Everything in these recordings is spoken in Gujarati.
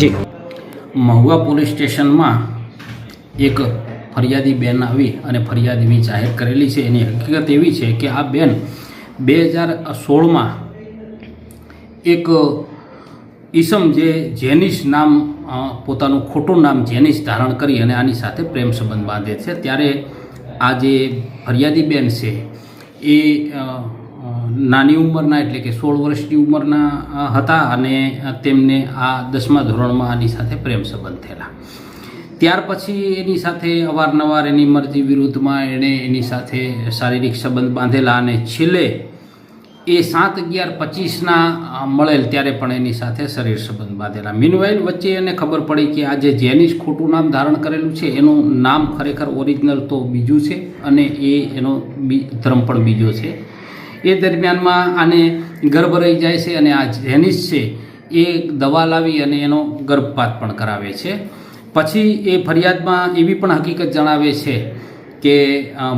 જી મહુવા પોલીસ સ્ટેશનમાં એક ફરિયાદી બેન આવી અને ફરિયાદ એવી જાહેર કરેલી છે. એની હકીકત એવી છે કે આ બેન 2016માં એક ઈસમ જે જેનિશ નામ પોતાનું ખોટું નામ જેનિશ ધારણ કરી અને આની સાથે પ્રેમ સંબંધ બાંધે છે. ત્યારે આ જે ફરિયાદી બેન છે એ નાની ઉંમરના એટલે કે 16 વર્ષની ઉંમરના હતા અને તેમને આ 10મા ધોરણમાં આની સાથે પ્રેમ સંબંધ થયેલા. ત્યાર પછી એની સાથે અવારનવાર એની મરજી વિરુદ્ધમાં એણે એની સાથે શારીરિક સંબંધ બાંધેલા અને છેલ્લે એ 7/11/25ના મળેલ ત્યારે પણ એની સાથે શરીર સંબંધ બાંધેલા. મીનવાઇલ વચ્ચે એને ખબર પડી કે આ જે જેનિશ ખોટું નામ ધારણ કરેલું છે એનું નામ ખરેખર ઓરિજિનલ તો બીજું છે અને એનો ધર્મ પણ બીજો છે. એ દરમિયાનમાં આને ગર્ભ રહી જાય છે અને આ જેનિશ છે એ દવા લાવી અને એનો ગર્ભપાત પણ કરાવે છે. પછી એ ફરિયાદમાં એવી પણ હકીકત જણાવે છે કે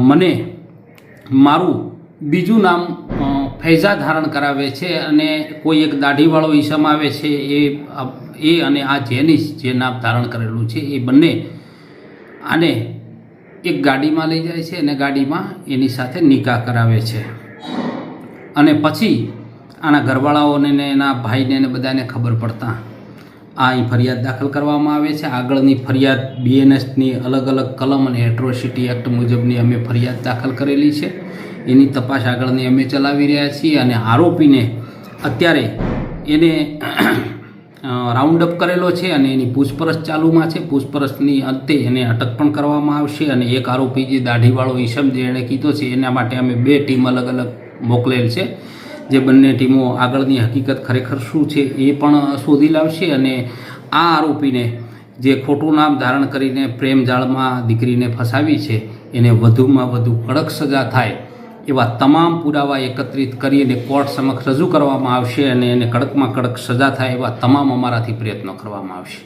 મને મારું બીજું નામ ફૈઝા ધારણ કરાવે છે અને કોઈ એક દાઢીવાળો ઈસમ આવે છે એ અને આ જેનિશ જે નામ ધારણ કરેલું છે એ બંને આને એક ગાડીમાં લઈ જાય છે અને ગાડીમાં એની સાથે નિકાહ કરાવે છે. અને પછી આના ઘરવાળાઓને ને એના ભાઈને ને બધાને ખબર પડતા અહીં ફરિયાદ દાખલ કરવામાં આવે છે. આગળની ફરિયાદ BNSની અલગ અલગ કલમ અને એટ્રોસિટી એક્ટ મુજબની અમે ફરિયાદ દાખલ કરેલી છે. એની તપાસ આગળની અમે ચલાવી રહ્યા છીએ અને આરોપીને અત્યારે એને રાઉન્ડ અપ કરેલો છે અને એની પૂછપરછ ચાલુમાં છે. પૂછપરછની અંતે એને અટક પણ કરવામાં આવશે અને એક આરોપી જે દાઢીવાળો ઈસમ જે એણે કીધો છે એના માટે અમે 2 ટીમ અલગ અલગ મોકલેલ છે. જે બંને ટીમો આગળની હકીકત ખરેખર શું છે એ પણ શોધી લાવશે અને આ આરોપીને જે ખોટું નામ ધારણ કરીને પ્રેમ જાળમાં દીકરીને ફસાવી છે એને વધુમાં વધુ કડક સજા થાય એવા તમામ પુરાવા એકત્રિત કરી અને કોર્ટ સમક્ષ રજૂ કરવામાં આવશે અને એને કડકમાં કડક સજા થાય એવા તમામ અમારાથી પ્રયત્નો કરવામાં આવશે.